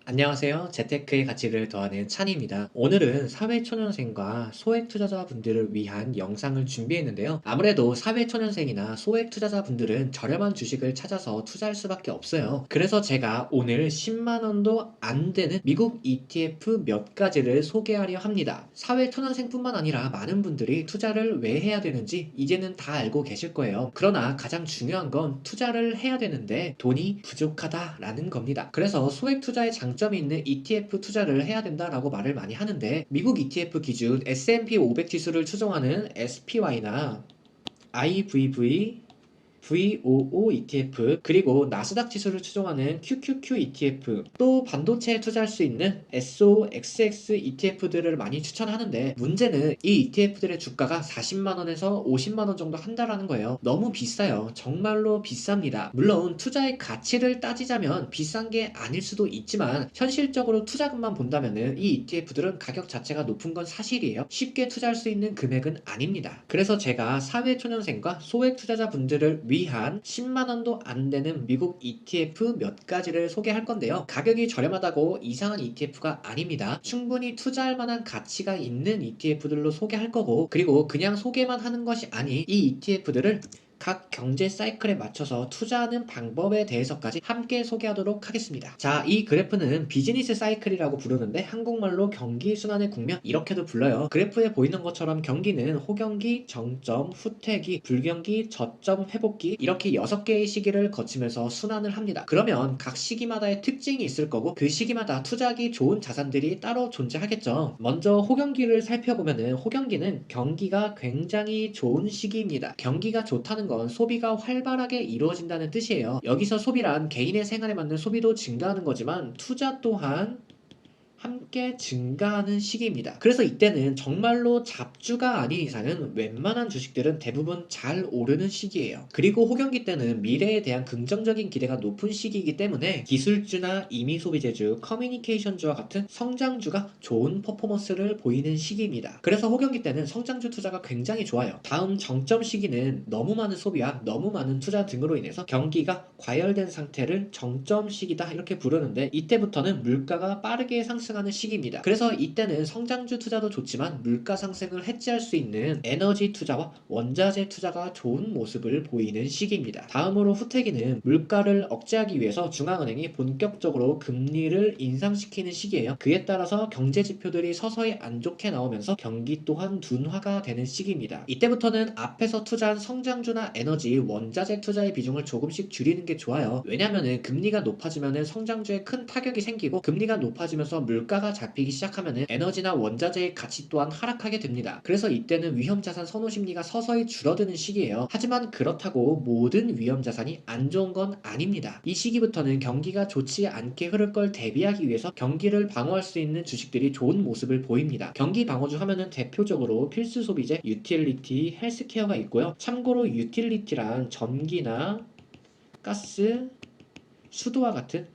안녕하세요. 재테크의 가치를 더하는 찬입니다. 오늘은 사회초년생과 소액투자자분들을 위한 영상을 준비했는데요. 아무래도 사회초년생이나 소액투자자분들은 저렴한 주식을 찾아서 투자할 수밖에 없어요. 그래서 제가 오늘 10만원도 안 되는 미국 ETF 몇 가지를 소개하려 합니다. 사회초년생뿐만 아니라 많은 분들이 투자를 왜 해야 되는지 이제는 다 알고 계실 거예요. 그러나 가장 중요한 건 투자를 해야 되는데 돈이 부족하다라는 겁니다. 그래서 소액투자의 장점이 있는 ETF 투자를 해야 된다라고 말을 많이 하는데 미국 ETF 기준 S&P 500 지수를 추종하는 SPY나 IVV VOO ETF, 그리고 나스닥 지수를 추종하는 QQQ ETF, 또 반도체에 투자할 수 있는 SOXX ETF들을 많이 추천하는데 문제는 이 ETF들의 주가가 40만원에서 50만원 정도 한다라는 거예요. 너무 비싸요. 정말로 비쌉니다. 물론 투자의 가치를 따지자면 비싼 게 아닐 수도 있지만 현실적으로 투자금만 본다면은 이 ETF들은 가격 자체가 높은 건 사실이에요. 쉽게 투자할 수 있는 금액은 아닙니다. 그래서 제가 사회초년생과 소액 투자자분들을 위한 10만원도 안 되는 미국 ETF 몇 가지를 소개할 건데요. 가격이 저렴하다고 이상한 ETF가 아닙니다. 충분히 투자할 만한 가치가 있는 ETF들로 소개할 거고, 그리고 그냥 소개만 하는 것이 아닌 이 ETF들을 각 경제 사이클에 맞춰서 투자하는 방법에 대해서까지 함께 소개하도록 하겠습니다. 자, 이 그래프는 비즈니스 사이클이라고 부르는데 한국말로 경기 순환의 국면 이렇게도 불러요. 그래프에 보이는 것처럼 경기는 호경기, 정점, 후퇴기, 불경기, 저점, 회복기 이렇게 6개의 시기를 거치면서 순환을 합니다. 그러면 각 시기마다의 특징이 있을 거고 그 시기마다 투자하기 좋은 자산들이 따로 존재하겠죠. 먼저 호경기를 살펴보면은 호경기는 경기가 굉장히 좋은 시기입니다. 경기가 좋다는 건 소비가 활발하게 이루어진다는 뜻이에요. 여기서 소비란 개인의 생활에 맞는 소비도 증가하는 거지만 투자 또한 함께 증가하는 시기입니다. 그래서 이때는 정말로 잡주가 아닌 이상은 웬만한 주식들은 대부분 잘 오르는 시기예요. 그리고 호경기 때는 미래에 대한 긍정적인 기대가 높은 시기이기 때문에 기술주나 임의소비재주, 커뮤니케이션주와 같은 성장주가 좋은 퍼포먼스를 보이는 시기입니다. 그래서 호경기 때는 성장주 투자가 굉장히 좋아요. 다음 정점 시기는 너무 많은 소비와 너무 많은 투자 등으로 인해서 경기가 과열된 상태를 정점 시기다 이렇게 부르는데 이때부터는 물가가 빠르게 상승하는 시기입니다. 그래서 이때는 성장주 투자도 좋지만 물가 상승을 해지할 수 있는 에너지 투자와 원자재 투자가 좋은 모습을 보이는 시기입니다. 다음으로 후퇴기는 물가를 억제하기 위해서 중앙은행이 본격적으로 금리를 인상시키는 시기예요. 그에 따라서 경제 지표들이 서서히 안 좋게 나오면서 경기 또한 둔화가 되는 시기입니다. 이때부터는 앞에서 투자한 성장주나 에너지, 원자재 투자의 비중을 조금씩 줄이는 게 좋아요. 왜냐면은 금리가 높아지면은 성장주에 큰 타격이 생기고 금리가 높아지면서 물가가 잡히기 시작하면은 에너지나 원자재의 가치 또한 하락하게 됩니다. 그래서 이때는 위험자산 선호 심리가 서서히 줄어드는 시기예요. 하지만 그렇다고 모든 위험자산이 안 좋은 건 아닙니다. 이 시기부터는 경기가 좋지 않게 흐를 걸 대비하기 위해서 경기를 방어할 수 있는 주식들이 좋은 모습을 보입니다. 경기 방어주 하면은 대표적으로 필수 소비재, 유틸리티, 헬스케어가 있고요. 참고로 유틸리티란 전기나 가스, 수도와 같은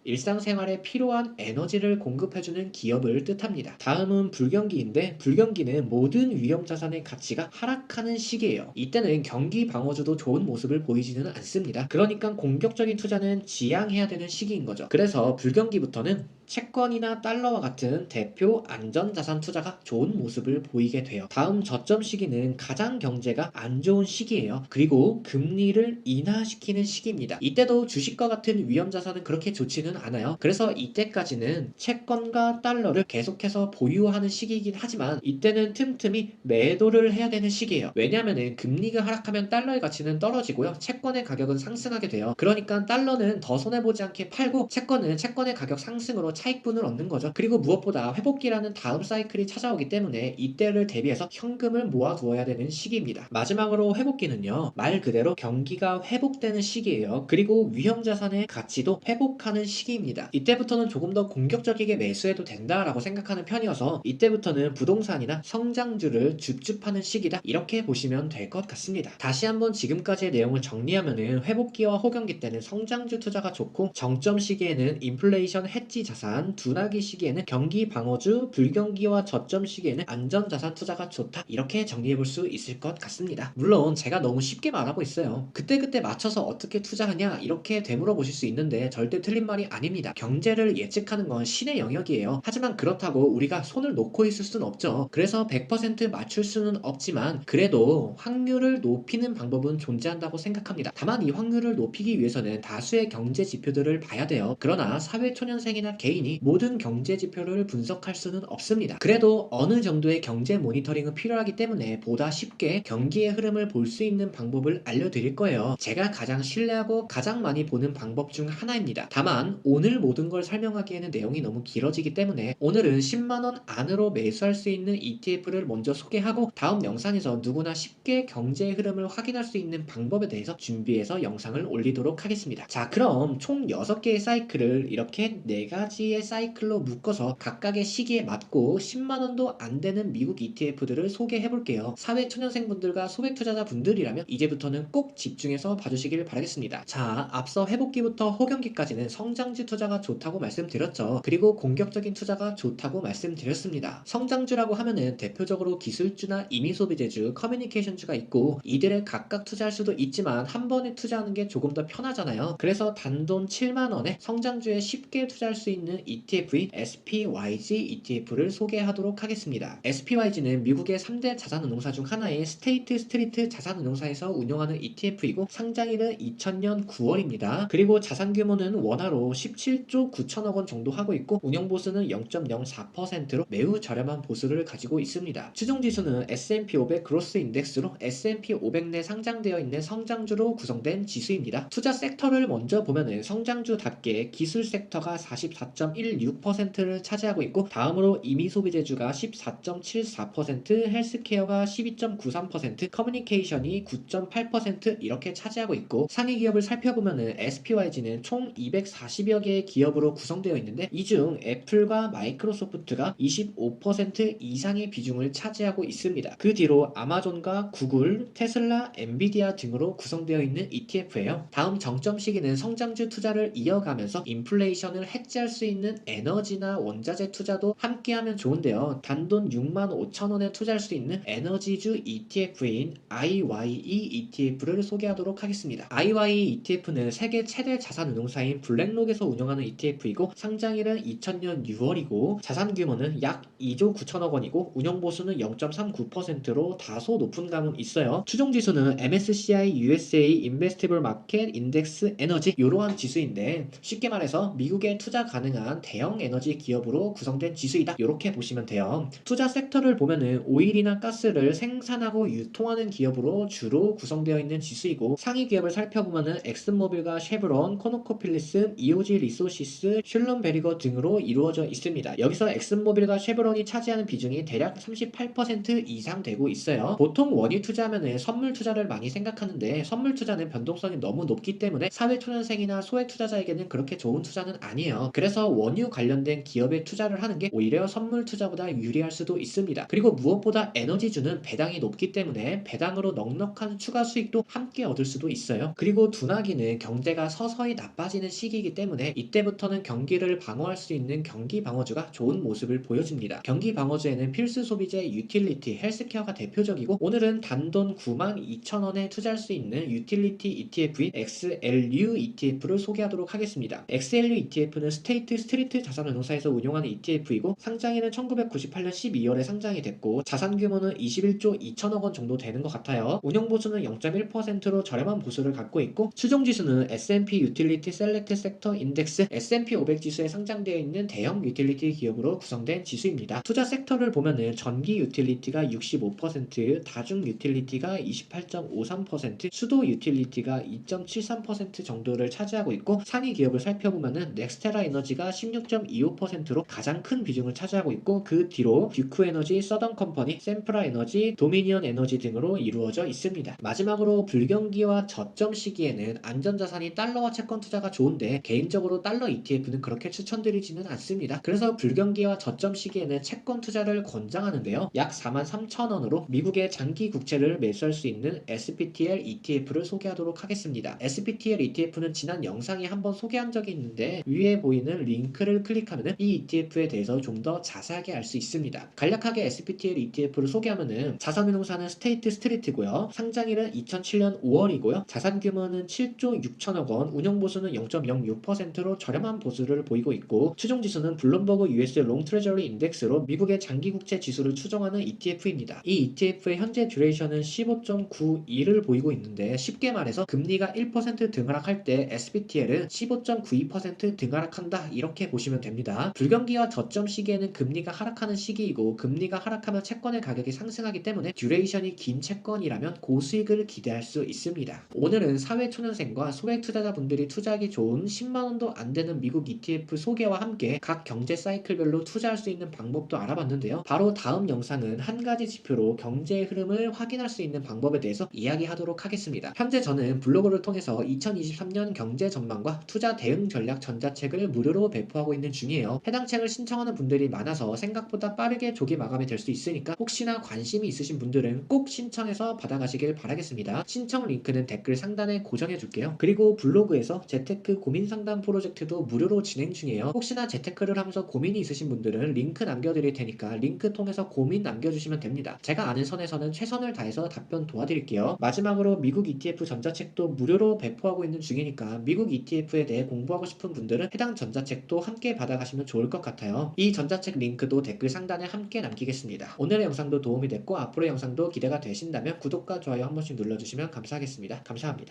일상생활에 필요한 에너지를 공급해주는 기업을 뜻합니다. 다음은 불경기인데 불경기는 모든 위험자산의 가치가 하락하는 시기예요. 이때는 경기 방어주도 좋은 모습을 보이지는 않습니다. 그러니까 공격적인 투자는 지양해야 되는 시기인 거죠. 그래서 불경기부터는 채권이나 달러와 같은 대표 안전자산 투자가 좋은 모습을 보이게 돼요. 다음 저점 시기는 가장 경제가 안 좋은 시기예요. 그리고 금리를 인하시키는 시기입니다. 이때도 주식과 같은 위험자산은 그렇게 좋지는 않아요. 그래서 이때까지는 채권과 달러를 계속해서 보유하는 시기이긴 하지만 이때는 틈틈이 매도를 해야 되는 시기예요. 왜냐하면 금리가 하락하면 달러의 가치는 떨어지고요. 채권의 가격은 상승하게 돼요. 그러니까 달러는 더 손해보지 않게 팔고 채권은 채권의 가격 상승으로 차익분을 얻는 거죠. 그리고 무엇보다 회복기라는 다음 사이클이 찾아오기 때문에 이때를 대비해서 현금을 모아두어야 되는 시기입니다. 마지막으로 회복기는요, 말 그대로 경기가 회복되는 시기예요. 그리고 위험자산의 가치도 회복하는 시기입니다. 이때부터는 조금 더 공격적이게 매수해도 된다라고 생각하는 편이어서 이때부터는 부동산이나 성장주를 줍줍하는 시기다 이렇게 보시면 될 것 같습니다. 다시 한번 지금까지의 내용을 정리하면은 회복기와 호경기 때는 성장주 투자가 좋고 정점 시기에는 인플레이션 해지 자산 안전자산, 둔화기 시기에는 경기 방어주, 불경기와 저점 시기에는 안전자산 투자가 좋다. 이렇게 정리해 볼 수 있을 것 같습니다. 물론 제가 너무 쉽게 말하고 있어요. 그때그때 맞춰서 어떻게 투자하냐 이렇게 되물어 보실 수 있는데 절대 틀린 말이 아닙니다. 경제를 예측하는 건 신의 영역이에요. 하지만 그렇다고 우리가 손을 놓고 있을 수는 없죠. 그래서 100% 맞출 수는 없지만 그래도 확률을 높이는 방법은 존재한다고 생각합니다. 다만 이 확률을 높이기 위해서는 다수의 경제 지표들을 봐야 돼요. 그러나 사회초년생이나 개인이 모든 경제 지표를 분석할 수는 없습니다. 그래도 어느 정도의 경제 모니터링은 필요하기 때문에 보다 쉽게 경기의 흐름을 볼 수 있는 방법을 알려드릴 거예요. 제가 가장 신뢰하고 가장 많이 보는 방법 중 하나입니다. 다만 오늘 모든 걸 설명하기에는 내용이 너무 길어지기 때문에 오늘은 10만원 안으로 매수할 수 있는 ETF를 먼저 소개하고 다음 영상에서 누구나 쉽게 경제의 흐름을 확인할 수 있는 방법에 대해서 준비해서 영상을 올리도록 하겠습니다. 자, 그럼 총 6개의 사이클을 이렇게 4가지의 사이클로 묶어서 각각의 시기에 맞고 10만원도 안 되는 미국 ETF들을 소개해 볼게요. 사회초년생분들과 소액투자자분들이라면 이제부터는 꼭 집중해서 봐주시길 바라겠습니다. 자, 앞서 회복기부터 호경기까지는 성장주 투자가 좋다고 말씀드렸죠. 그리고 공격적인 투자가 좋다고 말씀드렸습니다. 성장주라고 하면은 대표적으로 기술주나 임의소비재주, 커뮤니케이션주가 있고 이들에 각각 투자할 수도 있지만 한 번에 투자하는 게 조금 더 편하잖아요. 그래서 단돈 7만원에 성장주에 쉽게 투자할 수 있는 ETF인 SPYG ETF를 소개하도록 하겠습니다. SPYG는 미국의 3대 자산운용사 중 하나인 스테이트 스트리트 자산운용사에서 운영하는 ETF이고 상장일은 2000년 9월입니다. 그리고 자산 규모는 원화로 17조 9천억 원 정도 하고 있고 운영 보수는 0.04%로 매우 저렴한 보수를 가지고 있습니다. 추종 지수는 S&P 500 그로스 인덱스로 S&P 500 내 상장되어 있는 성장주로 구성된 지수입니다. 투자 섹터를 먼저 보면은 성장주답게 기술 섹터가 44.16%를 차지하고 있고 다음으로 임의소비재주가 14.74%, 헬스케어가 12.93%, 커뮤니케이션이 9.8% 이렇게 차지하고 있고 상위 기업을 살펴보면은 SPYG는 총 240여 개의 기업으로 구성되어 있는데 이 중 애플과 마이크로소프트가 25% 이상의 비중을 차지하고 있습니다. 그 뒤로 아마존과 구글, 테슬라, 엔비디아 등으로 구성되어 있는 ETF예요. 다음 정점 시기는 성장주 투자를 이어가면서 인플레이션을 해지할 수 있는 에너지나 원자재 투자도 함께하면 좋은데요. 단돈 6만 5천 원에 투자할 수 있는 에너지주 ETF인 IYE ETF를 소개하도록 하겠습니다. IYE ETF는 세계 최대 자산운용사인 블랙록에서 운영하는 ETF이고 상장일은 2000년 6월이고 자산 규모는 약 2조 9천억 원이고 운영 보수는 0.39%로 다소 높은 감은 있어요. 추종 지수는 MSCI USA Investable Market Index Energy 이러한 지수인데 쉽게 말해서 미국에 투자 가능한 대형 에너지 기업으로 구성된 지수이다. 이렇게 보시면 돼요. 투자 섹터를 보면은 오일이나 가스를 생산하고 유통하는 기업으로 주로 구성되어 있는 지수이고 상위 기업을 살펴보면은 엑슨모빌과 쉐브론, 코노코필리스, EOG 리소시스, 슐룸베리거 등으로 이루어져 있습니다. 여기서 엑슨모빌과 쉐브론이 차지하는 비중이 대략 38% 이상 되고 있어요. 보통 원유 투자하면은 선물 투자를 많이 생각하는데 선물 투자는 변동성이 너무 높기 때문에 사회초년생이나 소액 투자자에게는 그렇게 좋은 투자는 아니에요. 그래서 원유 관련된 기업에 투자를 하는 게 오히려 선물 투자보다 유리할 수도 있습니다. 그리고 무엇보다 에너지주는 배당이 높기 때문에 배당으로 넉넉한 추가 수익도 함께 얻을 수도 있어요. 그리고 둔화기는 경제가 서서히 나빠지는 시기이기 때문에 이때부터는 경기를 방어할 수 있는 경기 방어주가 좋은 모습을 보여줍니다. 경기 방어주에는 필수 소비재, 유틸리티, 헬스케어가 대표적이고 오늘은 단돈 9만 2천 원에 투자할 수 있는 유틸리티 ETF인 XLU ETF를 소개하도록 하겠습니다. XLU ETF는 스테이트 스트리트 자산운용사에서 운용하는 ETF이고 상장일은 1998년 12월에 상장이 됐고 자산 규모는 21조 2천억 원 정도 되는 것 같아요. 운용 보수는 0.1%로 저렴한 보수를 갖고 있고 추종 지수는 S&P 유틸리티 셀렉트 섹터 인덱스 S&P 500 지수에 상장되어 있는 대형 유틸리티 기업으로 구성된 지수입니다. 투자 섹터를 보면은 전기 유틸리티가 65%, 다중 유틸리티가 28.53%, 수도 유틸리티가 2.73% 정도를 차지하고 있고 상위 기업을 살펴보면은 넥스테라 에너지가 16.25%로 가장 큰 비중을 차지하고 있고 그 뒤로 듀크 에너지, 서던 컴퍼니, 샘프라 에너지, 도미니언 에너지 등으로 이루어져 있습니다. 마지막으로 불경기와 저점 시기에는 안전자산이 달러와 채권 투자가 좋은데 개인적으로 달러 ETF는 그렇게 추천드리지는 않습니다. 그래서 불경기와 저점 시기에는 채권 투자를 권장하는데요. 약 4만 3천 원으로 미국의 장기 국채를 매수할 수 있는 SPTL ETF를 소개하도록 하겠습니다. SPTL ETF는 지난 영상에 한번 소개한 적이 있는데 위에 보이는 링크를 클릭하면 이 ETF에 대해서 좀 더 자세하게 알 수 있습니다. 간략하게 SPTL ETF를 소개하면은 자산운용사는 스테이트 스트리트고요. 상장일은 2007년 5월이고요. 자산 규모는 7조 6천억 원, 운용 보수는 0.06%로 저렴한 보수를 보이고 있고 추종 지수는 블룸버그 US 롱 트레저리 인덱스로 미국의 장기 국채 지수를 추정하는 ETF입니다. 이 ETF의 현재 듀레이션은 15.92를 보이고 있는데 쉽게 말해서 금리가 1% 등하락할 때 SPTL은 15.92% 등하락한다 이렇게 보시면 됩니다. 불경기와 저점 시기에는 금리가 하락하는 시기이고 금리가 하락하면 채권의 가격이 상승하기 때문에 듀레이션이 긴 채권이라면 고수익을 기대할 수 있습니다. 오늘은 사회초년생과 소액 투자자분들이 투자하기 좋은 10만원도 안 되는 미국 ETF 소개와 함께 각 경제 사이클별로 투자할 수 있는 방법도 알아봤는데요. 바로 다음 영상은 한 가지 지표로 경제의 흐름을 확인할 수 있는 방법에 대해서 이야기하도록 하겠습니다. 현재 저는 블로그를 통해서 2023년 경제 전망과 투자 대응 전략 전자책을 무료로 배포하고 있는 중이에요. 해당 책을 신청하는 분들이 많아서 생각보다 빠르게 조기 마감이 될 수 있으니까 혹시나 관심이 있으신 분들은 꼭 신청해서 받아가시길 바라겠습니다. 신청 링크는 댓글 상단에 고정해 줄게요. 그리고 블로그에서 재테크 고민 상담 프로젝트도 무료로 진행 중이에요. 혹시나 재테크를 하면서 고민이 있으신 분들은 링크 남겨드릴 테니까 링크 통해서 고민 남겨주시면 됩니다. 제가 아는 선에서는 최선을 다해서 답변 도와드릴게요. 마지막으로 미국 ETF 전자책도 무료로 배포하고 있는 중이니까 미국 ETF에 대해 공부하고 싶은 분들은 해당 전자책도 함께 받아가시면 좋을 것 같아요. 이 전자책 링크도 댓글 상단에 함께 남기겠습니다. 오늘의 영상도 도움이 됐고 앞으로의 영상도 기대가 되신다면 구독과 좋아요 한 번씩 눌러주시면 감사하겠습니다. 감사합니다.